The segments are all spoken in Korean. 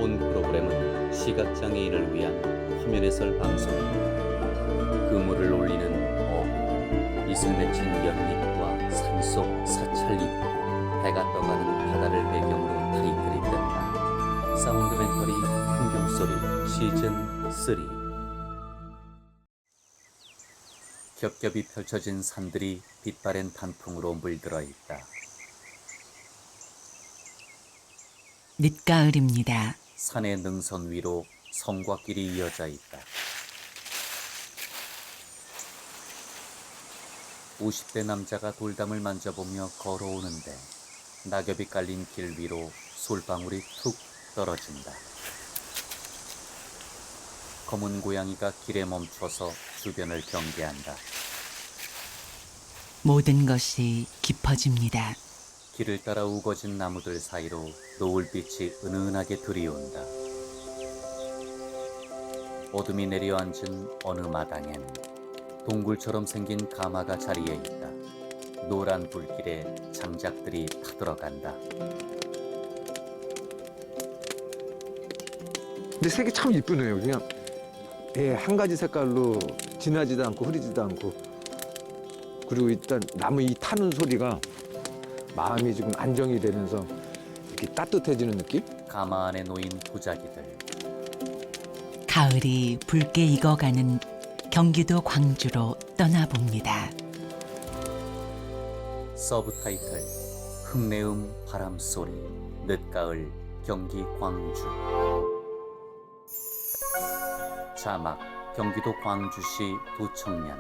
본 프로그램은 시각장애인을 위한 화면 해설 방송입니다. 그물을 올리는 어부, 이슬 맺힌 연잎과 산속 사찰잎, 해가 떠가는 바다를 배경으로 타이틀이 뜬다. 사운드멘터리 풍경소리 시즌 3. 겹겹이 펼쳐진 산들이 빛바랜 단풍으로 물들어 있다. 늦가을입니다. 산의 능선 위로 성과 길이 이어져 있다. 50대 남자가 돌담을 만져보며 걸어오는데 낙엽이 깔린 길 위로 솔방울이 툭 떨어진다. 검은 고양이가 길에 멈춰서 주변을 경계한다. 모든 것이 깊어집니다. 길을 따라 우거진 나무들 사이로 노을빛이 은은하게 들이온다. 어둠이 내려앉은 어느 마당엔 동굴처럼 생긴 가마가 자리에 있다. 노란 불길에 장작들이 타들어간다. 근데 색이 참 이쁘네요. 그냥 한 가지 색깔로 진하지도 않고 흐리지도 않고, 그리고 일단 나무 이 타는 소리가 마음이 지금 안정이 되면서 이렇게 따뜻해지는 느낌? 가마 안에 놓인 도자기들. 가을이 붉게 익어가는 경기도 광주로 떠나봅니다. 서브타이틀 흙내음 바람소리 늦가을 경기 광주. 자막 경기도 광주시 두 청년.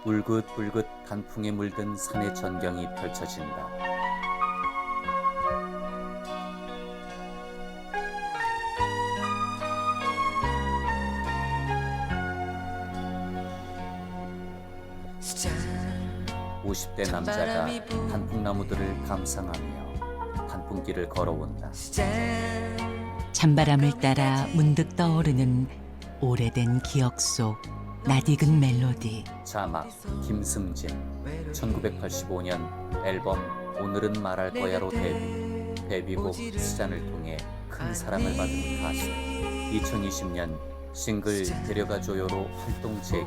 울긋불긋 단풍에 물든 산의 전경이 펼쳐진다. 오십 대 남자가 단풍나무들을 감상하며 단풍길을 걸어온다. 찬바람을 따라 문득 떠오르는 오래된 기억 속 낯익은 멜로디. 자막 김승진 1985년 앨범 오늘은 말할 거야로 데뷔곡 수잔을 통해 큰 사랑을 받은 가수. 2020년 싱글 데려가줘요로 활동 재개.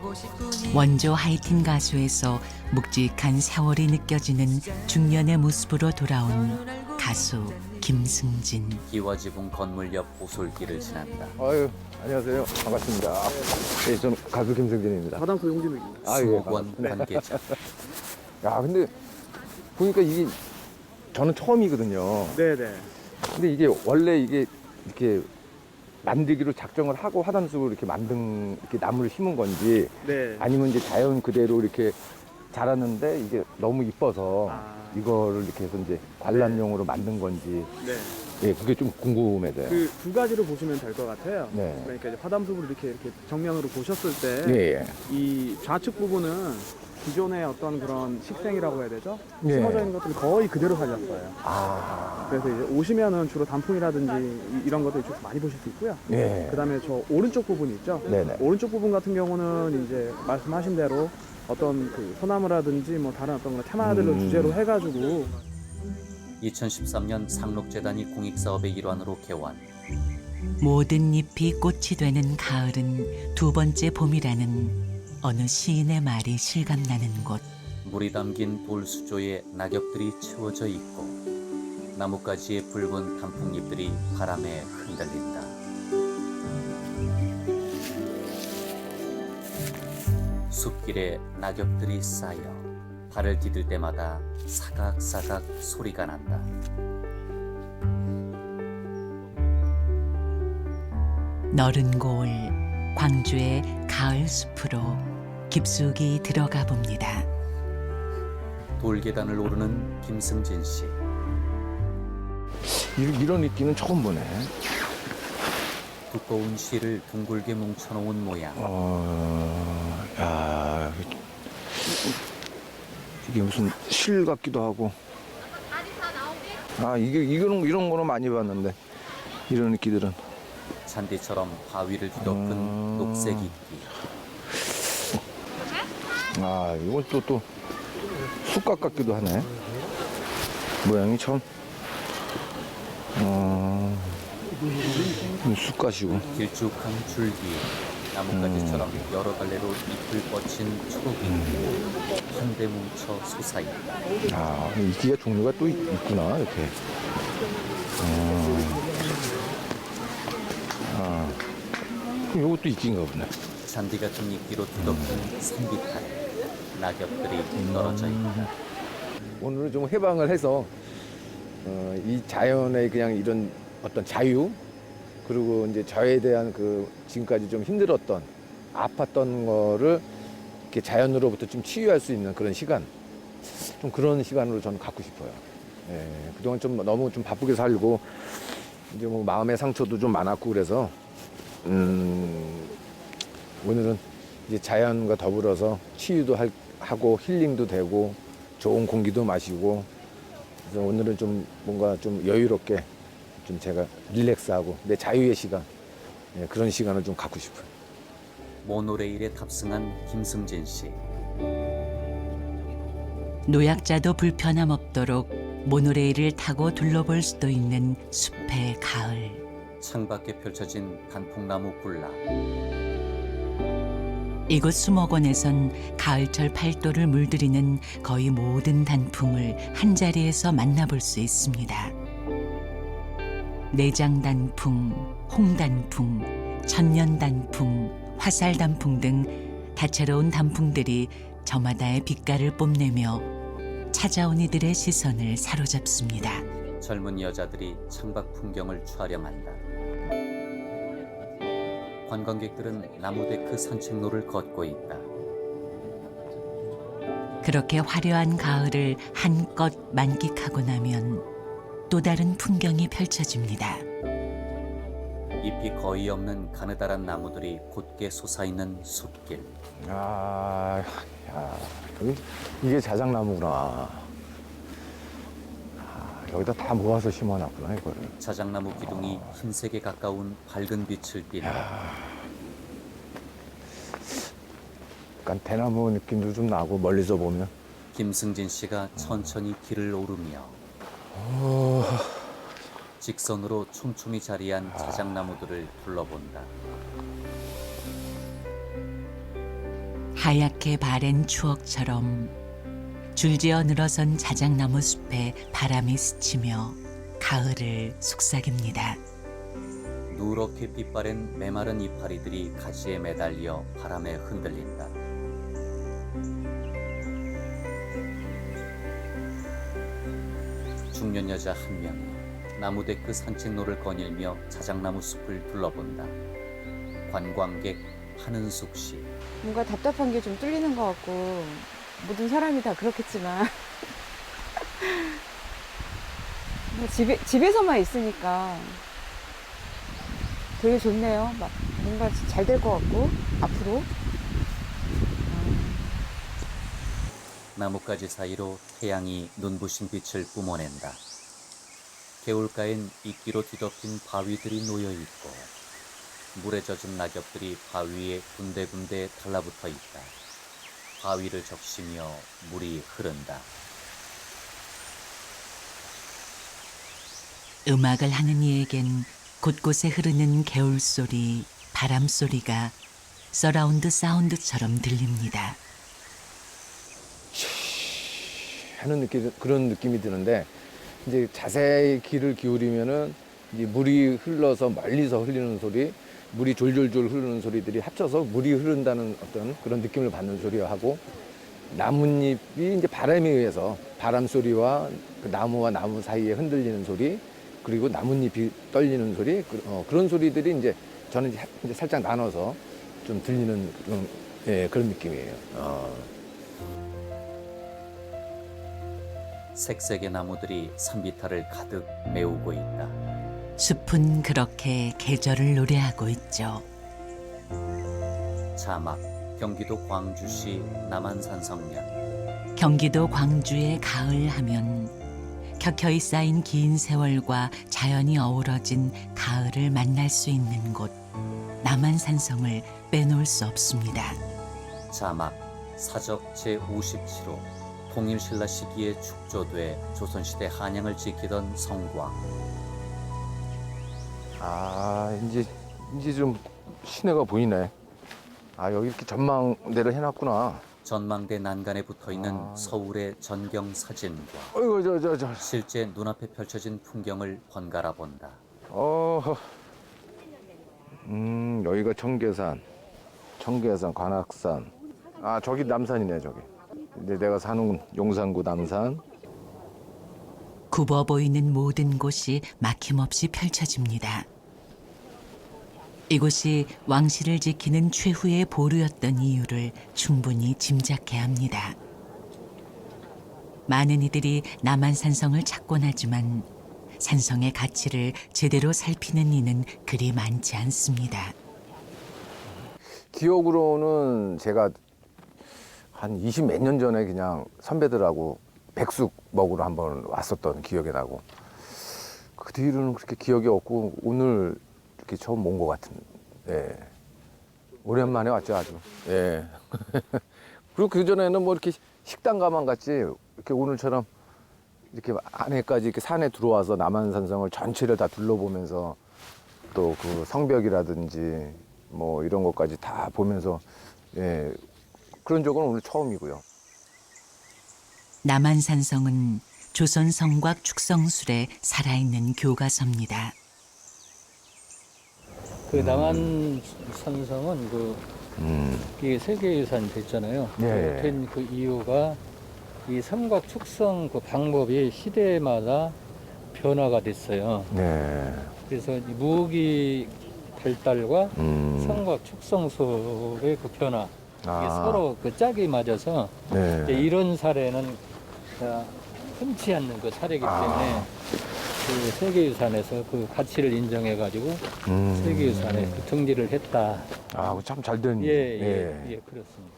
원조 하이틴 가수에서 묵직한 세월이 느껴지는 중년의 모습으로 돌아온 가수 김승진. 기와지붕 건물 옆 오솔길을 지난다. 아유, 안녕하세요. 반갑습니다. 네, 저는 가수 김승진입니다. 마당소 용진욱입니다. 수목원 관계자. 야, 근데 보니까 이게 저는 처음이거든요. 네네. 근데 이게 원래 이게 이렇게 만들기로 작정을 하고 화단숲으로 이렇게 이렇게 나무를 심은 건지, 네. 아니면 이제 자연 그대로 이렇게 자랐는데 이게 너무 이뻐서 이거를 이렇게 해서 이제 관람용으로 만든 건지, 네. 예, 그게 좀 궁금해져요. 그 두 가지로 보시면 될 것 같아요. 네. 그러니까 이제 화담숲을 이렇게 정면으로 보셨을 때, 예, 이 좌측 부분은 기존의 어떤 그런 식생이라고 해야 되죠? 예. 심어져 있는 것들이 거의 그대로 살렸어요. 아, 그래서 이제 오시면은 주로 단풍이라든지 이런 것들 이쪽에서 많이 보실 수 있고요. 예. 그 다음에 저 오른쪽 부분 있죠? 네네. 오른쪽 부분 같은 경우는 이제 말씀하신 대로 어떤 그 소나무라든지 뭐 다른 어떤 그런 테마들을 주제로 해가지고 2013년 상록재단이 공익사업의 일환으로 개원. 모든 잎이 꽃이 되는 가을은 두 번째 봄이라는 어느 시인의 말이 실감나는 곳. 물이 담긴 돌수조에 낙엽들이 채워져 있고 나뭇가지의 붉은 단풍잎들이 바람에 흔들린다. 숲길에 낙엽들이 쌓여 발을 디딜 때마다 사각사각 소리가 난다. 너른 고을 광주의 가을 숲으로 깊숙이 들어가 봅니다. 돌계단을 오르는 김승진 씨. 이런 느낌은 처음 보네. 두꺼운 실을 둥글게 뭉쳐놓은 모양. 야, 이게 무슨 실 같기도 하고. 아, 이런 거는 많이 봤는데, 이런 느낌들은. 잔디처럼 바위를 뒤덮은 녹색 이끼. 아, 이건 또 쑥갓 같기도 하네. 모양이 참 쑥갓이고. 길쭉한 줄기, 나뭇가지처럼 여러 갈래로 잎을 뻗친 초록이 한데 뭉쳐 솟아있다. 아, 이끼가 종류가 또 있구나, 이렇게. 그럼 요것도 이끼인가 보네. 잔디 같은 이끼로 뒤덮인 산비탈에 낙엽들이 떨어져 있다. 오늘은 좀 해방을 해서 이 자연의 그냥 이런 어떤 자유, 그리고 이제 저에 대한 그 지금까지 좀 힘들었던, 아팠던 거를 이렇게 자연으로부터 좀 치유할 수 있는 그런 시간, 좀 그런 시간으로 저는 갖고 싶어요. 예, 그동안 좀 너무 좀 바쁘게 살고 이제 뭐 마음의 상처도 좀 많았고 그래서 오늘은 이제 자연과 더불어서 치유도 하고 힐링도 되고 좋은 공기도 마시고, 그래서 오늘은 좀 뭔가 좀 여유롭게 좀 제가 릴렉스하고 내 자유의 시간, 예, 그런 시간을 좀 갖고 싶어요. 모노레일에 탑승한 김승진 씨. 노약자도 불편함 없도록 모노레일을 타고 둘러볼 수도 있는 숲의 가을. 창밖에 펼쳐진 단풍나무 굴락. 이곳 수목원에선 가을철 팔도를 물들이는 거의 모든 단풍을 한자리에서 만나볼 수 있습니다. 내장단풍, 홍단풍, 천년단풍, 화살단풍 등 다채로운 단풍들이 저마다의 빛깔을 뽐내며 찾아온 이들의 시선을 사로잡습니다. 젊은 여자들이 창밖 풍경을 촬영한다. 관광객들은 나무데크 산책로를 걷고 있다. 그렇게 화려한 가을을 한껏 만끽하고 나면 또 다른 풍경이 펼쳐집니다. 잎이 거의 없는 가느다란 나무들이 곧게 솟아있는 숲길. 아, 야, 이게 자작나무구나. 아, 여기다 다 모아서 심어놨구나, 이거를. 자작나무 기둥이 흰색에 가까운 밝은 빛을 띈다. 약간 대나무 느낌도 좀 나고 멀리서 보면. 김승진 씨가 천천히 길을 오르며 직선으로 촘촘히 자리한 자작나무들을 둘러본다. 하얗게 바랜 추억처럼 줄지어 늘어선 자작나무 숲에 바람이 스치며 가을을 속삭입니다. 누렇게 빛바랜 메마른 이파리들이 가지에 매달려 바람에 흔들린다. 중년 여자 한 명이 나무데크 산책로를 거닐며 자작나무 숲을 둘러본다. 관광객 한은숙 씨. 뭔가 답답한 게 좀 뚫리는 것 같고, 모든 사람이 다 그렇겠지만 뭐 집에서만 있으니까 되게 좋네요. 막 뭔가 잘 될 것 같고 앞으로. 나뭇가지 사이로 태양이 눈부신 빛을 뿜어낸다. 개울가엔 이끼로 뒤덮인 바위들이 놓여있고 물에 젖은 낙엽들이 바위에 군데군데 달라붙어 있다. 바위를 적시며 물이 흐른다. 음악을 하는 이에겐 곳곳에 흐르는 개울소리, 바람소리가 서라운드 사운드처럼 들립니다. 하는 그런 느낌이 드는데, 이제 자세히 귀를 기울이면은 이제 물이 흘러서 멀리서 흘리는 소리, 물이 졸졸졸 흐르는 소리들이 합쳐서 물이 흐른다는 어떤 그런 느낌을 받는 소리하고, 나뭇잎이 이제 바람에 의해서 바람 소리와 그 나무와 나무 사이에 흔들리는 소리, 그리고 나뭇잎이 떨리는 소리, 그런 소리들이 이제 저는 이제 살짝 나눠서 좀 들리는 그런, 예, 그런 느낌이에요. 색색의 나무들이 산비탈을 가득 메우고 있다. 숲은 그렇게 계절을 노래하고 있죠. 자막 경기도 광주시 남한산성면. 경기도 광주의 가을 하면 켜켜이 쌓인 긴 세월과 자연이 어우러진 가을을 만날 수 있는 곳 남한산성을 빼놓을 수 없습니다. 자막 사적 제57호 통일신라 시기에 축조돼 조선시대 한양을 지키던 성곽. 아, 이제 좀 시내가 보이네. 아, 여기 이렇게 전망대를 해놨구나. 전망대 난간에 붙어 있는 아. 서울의 전경 사진과 어이구, 실제 눈앞에 펼쳐진 풍경을 번갈아 본다. 여기가 청계산, 관악산. 아, 저기 남산이네, 저기. 이제 내가 사는 용산구 남산. 굽어 보이는 모든 곳이 막힘없이 펼쳐집니다. 이곳이 왕실을 지키는 최후의 보루였던 이유를 충분히 짐작해야 합니다. 많은 이들이 남한산성을 찾곤 하지만 산성의 가치를 제대로 살피는 이는 그리 많지 않습니다. 기억으로는 제가 한 20 몇 년 전에 그냥 선배들하고 백숙 먹으러 한번 왔었던 기억이 나고, 그 뒤로는 그렇게 기억이 없고 오늘 이렇게 처음 온 것 같은. 예. 오랜만에 왔죠, 아주. 예. 그리고 그 전에는 뭐 이렇게 식당 가만 갔지, 이렇게 오늘처럼 이렇게 안에까지 이렇게 산에 들어와서 남한산성을 전체를 다 둘러보면서 또 그 성벽이라든지 뭐 이런 것까지 다 보면서, 예, 그런 적은 오늘 처음이고요. 남한산성은 조선 성곽 축성술의 살아있는 교과서입니다. 그 남한산성은 이게 세계유산 됐잖아요. 예. 된 그 이유가 이 성곽 축성 그 방법이 시대마다 변화가 됐어요. 네. 그래서 이 무기 발달과 음. 성곽 축성술의 그 변화, 이게 서로 그 짝이 맞아서 네. 이제 이런 사례는 흔치 않는 그 사례이기 때문에 그 세계유산에서 그 가치를 인정해가지고 세계유산에 그 등재를 했다. 아, 참 잘 된. 예, 그렇습니다.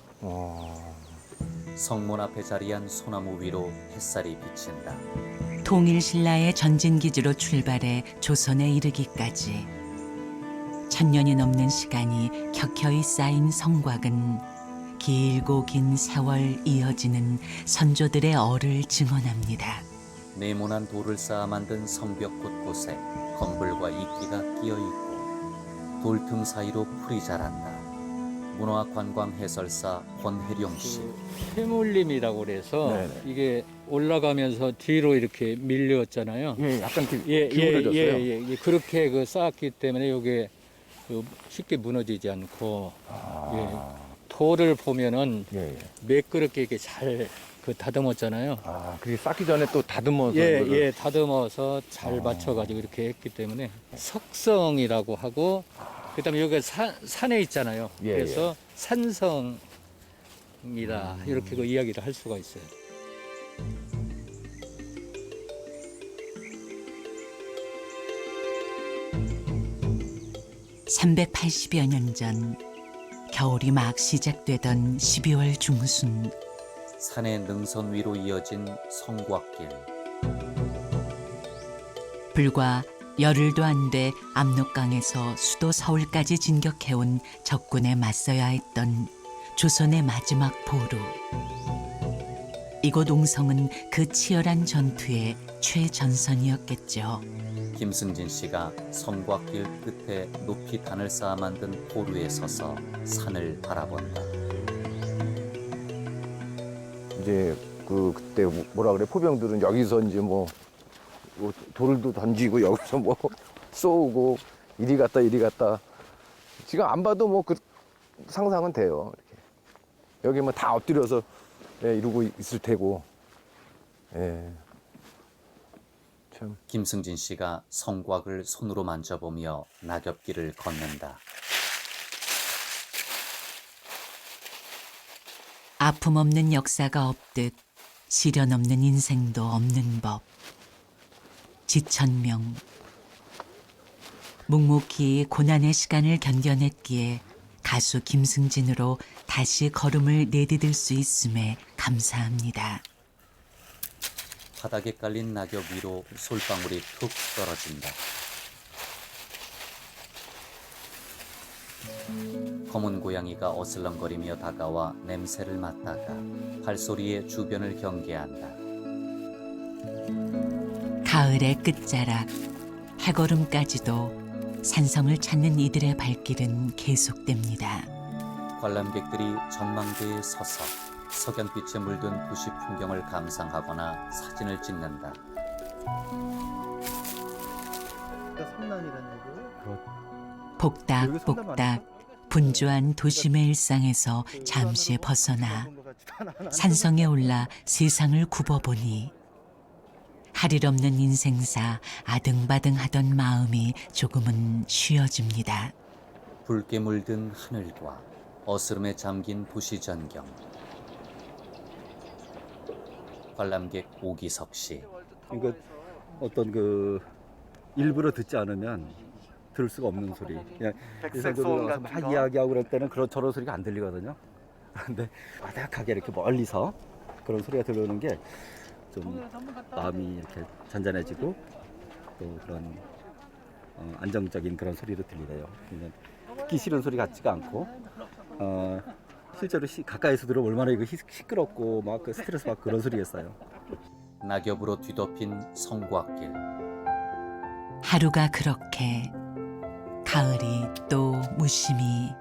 성문 앞에 자리한 소나무 위로 햇살이 비친다. 통일신라의 전진기지로 출발해 조선에 이르기까지 천년이 넘는 시간이 켜켜이 쌓인 성곽은 길고 긴 세월 이어지는 선조들의 얼을 증언합니다. 네모난 돌을 쌓아 만든 성벽 곳곳에 검불과 이끼가 끼어 있고 돌 틈 사이로 풀이 자란다. 문화관광 해설사 권혜룡 씨. 해물림이라고 그래서 네네. 이게 올라가면서 뒤로 이렇게 밀렸잖아요. 예, 약간 기울어졌어요. 예. 그렇게 그 쌓았기 때문에 이게 그 쉽게 무너지지 않고 돌을 보면은 예. 매끄럽게 이렇게 잘 그 다듬었잖아요. 아, 그게 쌓기 전에 또 다듬어서. 예, 다듬어서 잘 맞춰가지고 이렇게 했기 때문에 석성이라고 하고, 그다음에 여기가 산에 있잖아요. 예, 그래서 산성이다 이렇게 그 이야기를 할 수가 있어요. (380여 년 전) 겨울이 막 시작되던 12월 중순, 산의 능선 위로 이어진 성곽길. 불과 열흘도 안 돼 압록강에서 수도 서울까지 진격해온 적군에 맞서야 했던 조선의 마지막 보루. 이곳 옹성은 그 치열한 전투의 최전선이었겠죠. 김승진 씨가 성곽길 끝에 높이 단을 쌓아 만든 포루에 서서 산을 바라본다. 이제 그때 뭐라 그래, 포병들은 여기서 이제 뭐 돌도 던지고 여기서 뭐 쏘고 이리 갔다 이리 갔다. 지금 안 봐도 뭐 그 상상은 돼요. 이렇게. 여기 뭐 다 엎드려서 이러고 있을 테고. 예. 참. 김승진 씨가 성곽을 손으로 만져보며 낙엽길을 걷는다. 아픔 없는 역사가 없듯 시련 없는 인생도 없는 법. 지천명. 묵묵히 고난의 시간을 견뎌냈기에 가수 김승진으로 다시 걸음을 내디딜 수 있음에 감사합니다. 바닥에 깔린 낙엽 위로 솔방울이 툭 떨어진다. 검은 고양이가 어슬렁거리며 다가와 냄새를 맡다가 발소리에 주변을 경계한다. 가을의 끝자락, 해걸음까지도 산성을 찾는 이들의 발길은 계속됩니다. 관람객들이 전망대에 서서 석양빛에 물든 도시 풍경을 감상하거나 사진을 찍는다. 복닥복닥 분주한 도심의 일상에서 잠시 벗어나 산성에 올라 세상을 굽어보니 할 일 없는 인생사 아등바등하던 마음이 조금은 쉬어집니다. 붉게 물든 하늘과 어스름에 잠긴 도시 전경. 관람객 오기석 씨. 그러니까 어떤 그 일부러 듣지 않으면 들을 수가 없는 소리. 그냥 일상적으로 와서 막 이야기하고 그럴 때는 그런 저런 소리가 안 들리거든요. 그런데 바닥하게 이렇게 멀리서 그런 소리가 들려오는 게 좀 마음이 이렇게 잔잔해지고 또 그런 안정적인 그런 소리로 들리네요. 그냥 듣기 싫은 소리 같지가 않고 실제로 가까이서 들으면 얼마나 이거 시끄럽고 막 그 스트레스 받고 그런 소리겠어요. 낙엽으로 뒤덮인 성곽길. 하루가 그렇게 가을이 또 무심히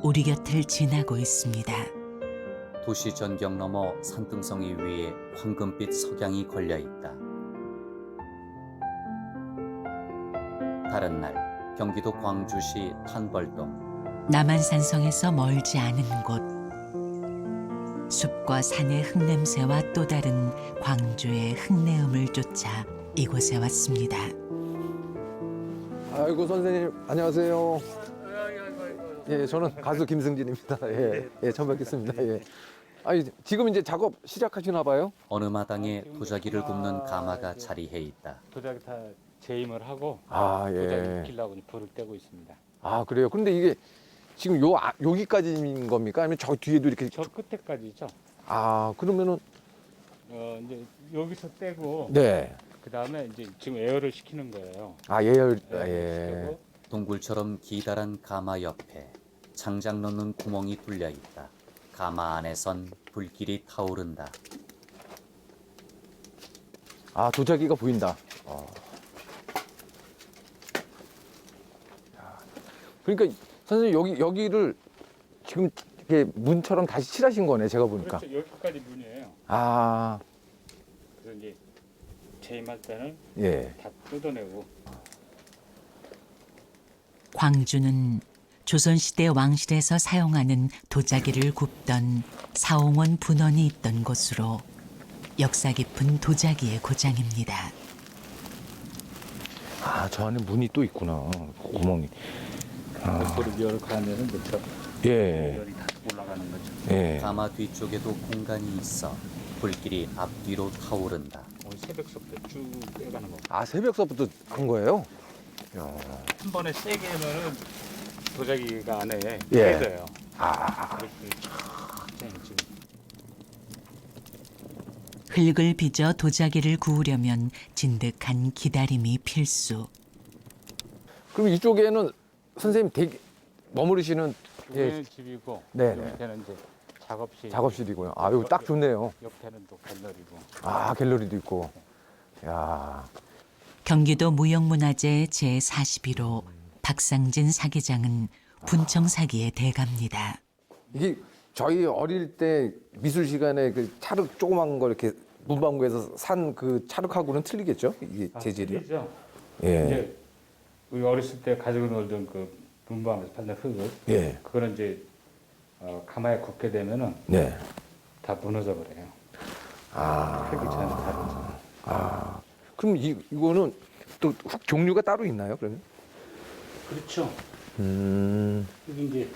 우리 곁을 지나고 있습니다. 도시 전경 너머 산등성이 위에 황금빛 석양이 걸려 있다. 다른 날 경기도 광주시 탄벌동. 남한산성에서 멀지 않은 곳. 숲과 산의 흙냄새와 또 다른 광주의 흙내음을 쫓아 이곳에 왔습니다. 아이고 선생님 안녕하세요. 예, 저는 가수 김승진입니다. 예, 예, 처음 뵙겠습니다. 예. 아니 지금 이제 작업 시작하시나 봐요? 어느 마당에 도자기를 굽는 가마가 자리해 있다. 도자기 다 재임을 하고 아 도자기 예. 굽히려고 불을 떼고 있습니다. 아 그래요. 그런데 이게 지금 여기까지인 겁니까? 아니면 저 뒤에도 이렇게? 저 끝에까지죠. 아 그러면은 이제 여기서 떼고 네. 그 다음에 이제 지금 에어를 시키는 거예요. 아 예열 에어를 예. 시키고 동굴처럼 기다란 가마 옆에 장작 넣는 구멍이 뚫려 있다. 가마 안에선 불길이 타오른다. 아 도자기가 보인다. 그러니까 선생님 여기를 지금 이렇게 문처럼 다시 칠하신 거네 제가 보니까. 그렇죠. 여기까지 문이에요. 아 그래서 이제 재임할 때는 예. 다 뜯어내고. 광주는 조선시대 왕실에서 사용하는 도자기를 굽던 사홍원 분원이 있던 곳으로 역사 깊은 도자기의 고장입니다. 아 저 안에 문이 또 있구나. 구멍이. 불을 이렇게 하면은 저 예. 열이 다 올라가는 거죠. 예. 가마 뒤쪽에도 공간이 있어 불길이 앞뒤로 타오른다. 오늘 새벽서부터 쭉 떼가는 거. 아 새벽서부터 한 거예요? 야. 한 번에 세게 하면은 도자기가 안에 예. 깨져요. 아. 이렇게 지금 흙을 빚어 도자기를 구우려면 진득한 기다림이 필수. 그럼 이쪽에는 선생님 머무르시는 여기는 집이고 네네. 옆에는 이제 작업실. 작업실이고요. 아 여기 딱 좋네요. 옆에는 또 갤러리고. 아 갤러리도 있고. 야. 경기도 무형문화재 제41호 박상진 사기장은 분청 사기의 대가입니다. 이게 저희 어릴 때 미술 시간에 그 찰흙 조그만 거 이렇게 문방구에서 산 그 찰흙하고는 틀리겠죠? 이게 재질이요? 틀리죠. 예. 이제 우리 어렸을 때 가지고 놀던 그 문방에서 팔던 흙을 예. 그거는 이제 가마에 굽게 되면은 네. 다 무너져 버려요. 아. 흙이 전혀 다르죠. 아. 그럼 이거는 또 흙 종류가 따로 있나요? 그러면? 그렇죠. 여기 이제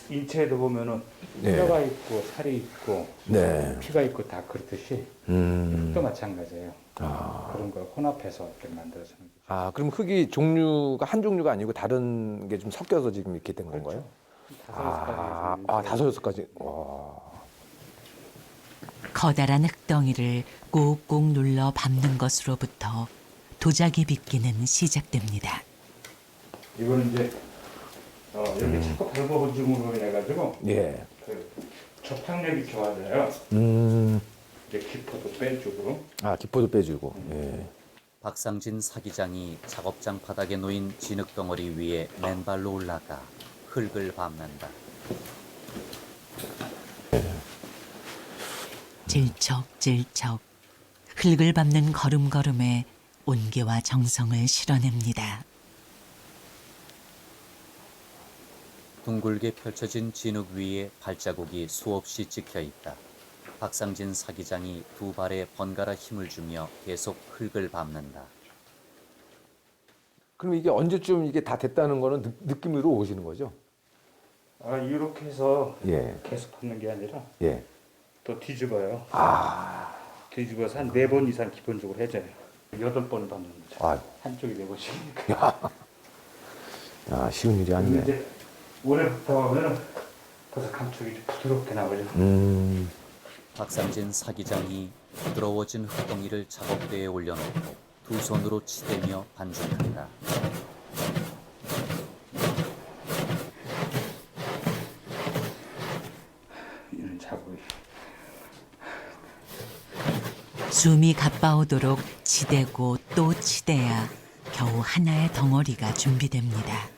인체에도 보면은 네. 뼈가 있고 살이 있고 네. 피가 있고 다 그렇듯이 흙도 마찬가지예요. 아. 그런 걸 혼합해서 이렇게 만들어주는 거죠. 아, 그럼 흙이 종류가 한 종류가 아니고 다른 게 좀 섞여서 지금 이렇게 된 건가요? 다섯 여섯 가지. 와. 커다란 흙덩이를 꾹꾹 눌러 밟는 것으로부터 도자기 빚기는 시작됩니다. 이거는 이제 이렇게 자꾸 밟아본중으로 해가지고 예. 그 접착력이 좋아져요. 음. 이제 기포도 빼주고. 아, 기포도 빼주고. 예. 박상진 사기장이 작업장 바닥에 놓인 진흙덩어리 위에 맨발로 올라가 흙을 밟는다. 질척질척 흙을 밟는 걸음걸음에 온기와 정성을 실어냅니다. 둥글게 펼쳐진 진흙 위에 발자국이 수없이 찍혀 있다. 박상진 사기장이 두 발에 번갈아 힘을 주며 계속 흙을 밟는다. 그럼 이게 언제쯤 이게 다 됐다는 거는 느낌으로 오시는 거죠? 아, 이렇게 해서 예. 계속 밟는 게 아니라 예. 또 뒤집어요. 아. 뒤집어서 한 4번 이상 기본적으로 해줘요. 8번 밟는 거죠. 아. 한쪽이 4번씩이니까. 야, 쉬운 일이 아니네. 이제 오래부터 하면 벌써 감촉이 좀 부드럽게 나오죠. 박상진 사기장이 부드러워진 흙덩이를 작업대에 올려놓고 두 손으로 치대며 반죽한다. 이런 자국이. 숨이 가빠오도록 치대고 또 치대야 겨우 하나의 덩어리가 준비됩니다.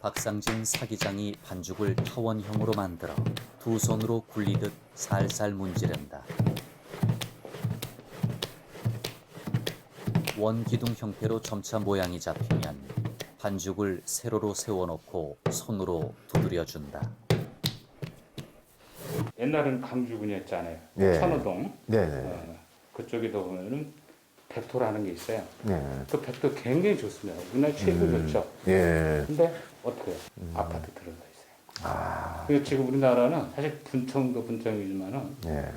박상진 사기장이 반죽을 타원형으로 만들어 두 손으로 굴리듯 살살 문지른다. 원기둥 형태로 점차 모양이 잡히면 반죽을 세로로 세워놓고 손으로 두드려준다. 옛날에는 강주군이었잖아요. 예. 천호동. 네네. 그쪽에도 보면은 백토라는 게 있어요. 네. 그 백토 굉장히 좋습니다. 우리나라 최고 좋죠. 예. 근데 어떻게 해요? 아파트 들어가 있어요. 아. 그리고 지금 우리나라는 사실 분청도 분청이지만은 네.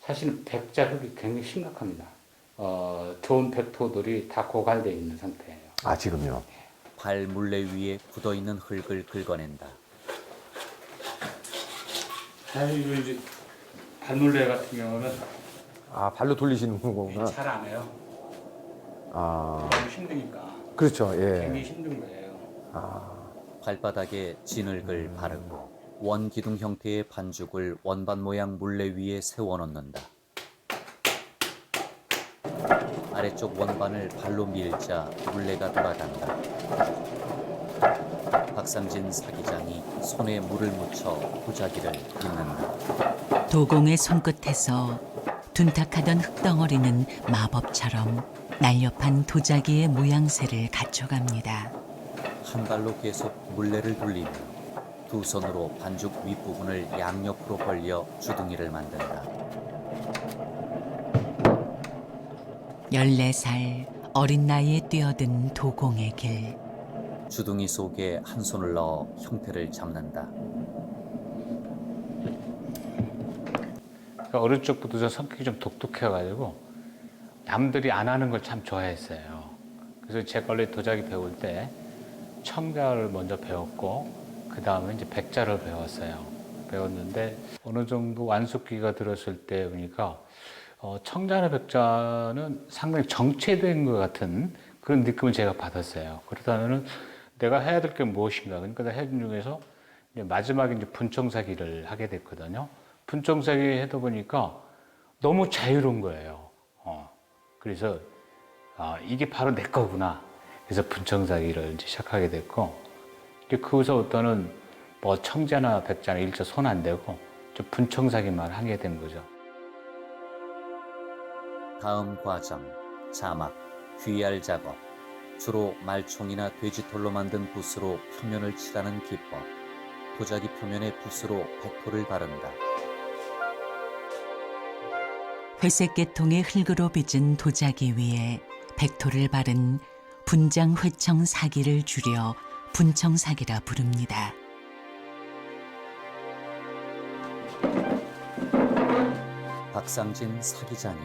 사실은 백자흙이 굉장히 심각합니다. 좋은 백토들이 다 고갈되어 있는 상태예요. 아, 지금요? 발 물레 위에 굳어있는 흙을 긁어낸다. 사실 이제 발물레 같은 경우는 아, 발로 돌리시는 거구나. 잘 안 해요. 아. 너무 힘드니까. 그렇죠. 굉장히 예. 힘든 거예요. 아. 발바닥에 진흙을 바르고 원기둥 형태의 반죽을 원반 모양 물레 위에 세워놓는다. 아래쪽 원반을 발로 밀자 물레가 돌아간다. 박상진 사기장이 손에 물을 묻혀 도자기를 빚는다. 도공의 손끝에서 둔탁하던 흙덩어리는 마법처럼 날렵한 도자기의 모양새를 갖춰갑니다. 한 발로 계속 물레를 돌리며 두 손으로 반죽 윗부분을 양옆으로 벌려 주둥이를 만든다. 14살 어린 나이에 뛰어든 도공의 길. 주둥이 속에 한 손을 넣어 형태를 잡는다. 그러니까 어릴 적부터 저 성격이 좀 독특해가지고 남들이 안 하는 걸 참 좋아했어요. 그래서 제가 원래 도자기 배울 때 청자를 먼저 배웠고 그 다음에 이제 백자를 배웠는데 어느 정도 완숙기가 들었을 때 보니까 청자나 백자는 상당히 정체된 것 같은 그런 느낌을 제가 받았어요. 그러다면은 내가 해야 될 게 무엇인가. 그러니까 해준 중에서 이제 마지막에 이제 분청사기를 하게 됐거든요. 분청사기 하다 보니까 너무 자유로운 거예요. 그래서 이게 바로 내 거구나. 그래서 분청사기를 이제 시작하게 됐고, 그거서부터는 뭐 청자나 백자나 일체 손 안 대고 좀 분청사기만 하게 된 거죠. 다음 과정, 자막, 귀알 작업. 주로 말총이나 돼지털로 만든 붓으로 표면을 칠하는 기법. 도자기 표면에 붓으로 백토를 바른다. 회색 계통의 흙으로 빚은 도자기 위에 백토를 바른 분장 회청 사기를 줄여 분청사기라 부릅니다. 박상진 사기장이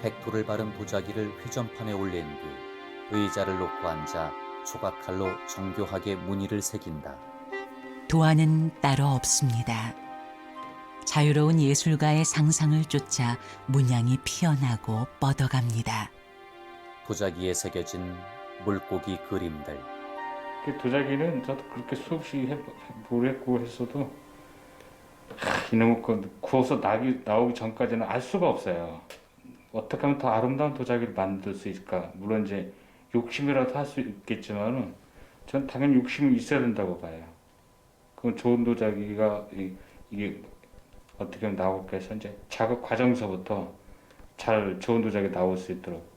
백토를 바른 도자기를 회전판에 올린 뒤 의자를 놓고 앉아 조각칼로 정교하게 무늬를 새긴다. 도안은 따로 없습니다. 자유로운 예술가의 상상을 쫓아 문양이 피어나고 뻗어갑니다. 도자기에 새겨진 물고기 그림들. 그 도자기는 저도 그렇게 수없이 해보랬고 했어도 이놈의 거 구워서 나오기 전까지는 알 수가 없어요. 어떻게 하면 더 아름다운 도자기를 만들 수 있을까? 물론 이제 욕심이라도 할 수 있겠지만은 전 당연히 욕심이 있어야 된다고 봐요. 그럼 좋은 도자기가 이게 어떻게 하면 나올까 해서 이제 작업 과정서부터 잘 좋은 도자기 나올 수 있도록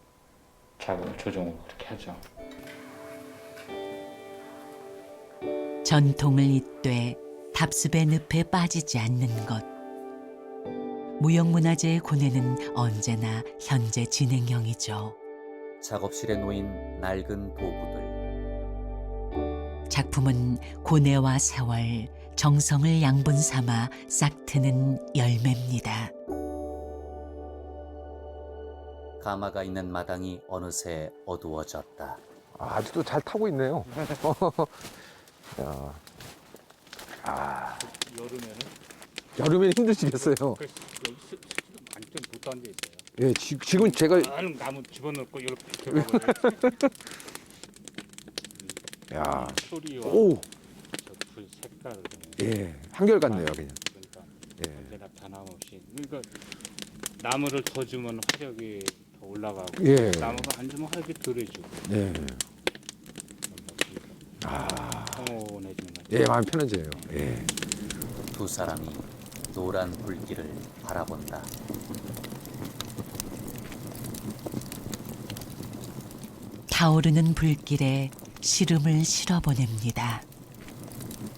작업을 조정을 그렇게 하죠. 전통을 잇되 답습의 늪에 빠지지 않는 것. 무형문화재의 고뇌는 언제나 현재 진행형이죠. 작업실에 놓인 낡은 도구들. 작품은 고뇌와 세월, 정성을 양분 삼아 싹트는 열매입니다. 가마가 있는 마당이 어느새 어두워졌다. 아직도 잘 타고 있네요. 야. 여름에는 여름엔 힘드시겠어요. 여기 완전 못 앉아 있어요. 예, 지금 제가 많은 나무 집어넣고 이렇게 들어가면 야, 소리와 오, 저불 색깔을 예, 한결같네요, 그냥. 그러니까 예. 언제나 변함없이 그러니까 나무를 더 주면 화력이 더 올라가고 예. 나무가 안 주면 화력이 덜해지고 예. 평온해지는 거죠. 예, 마음이 편해져요. 예. 두 사람이 노란 불길을 바라본다. 타오르는 불길에 시름을 실어보냅니다.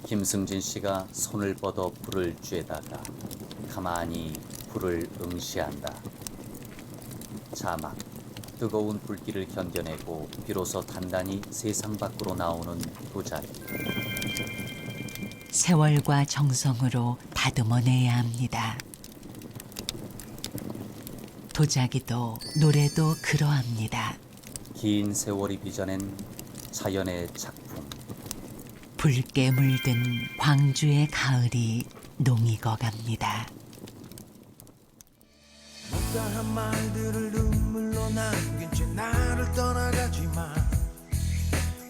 김승진 씨가 손을 뻗어 불을 쬐다가 가만히 불을 응시한다. 자막, 뜨거운 불길을 견뎌내고 비로소 단단히 세상 밖으로 나오는 도자기. 세월과 정성으로 다듬어내야 합니다. 도자기도 노래도 그러합니다. 긴 세월이 빚어낸 자연의 작품. 붉게 물든 광주의 가을이 농익어갑니다. 못다한 말들을 눈물로 남긴 채 나를 떠나가지만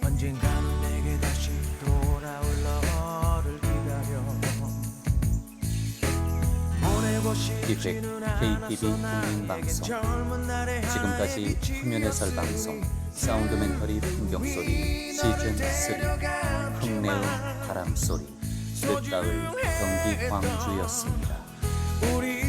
언젠가는 내게 다시 돌아올 너를 기다려 보내고 기획 KTV 국민방송. 지금까지 화면 해설 방송 사운드멘터리 풍경소리 시즌3 흙내음 바람소리 늦가을 경기 광주였습니다. 우리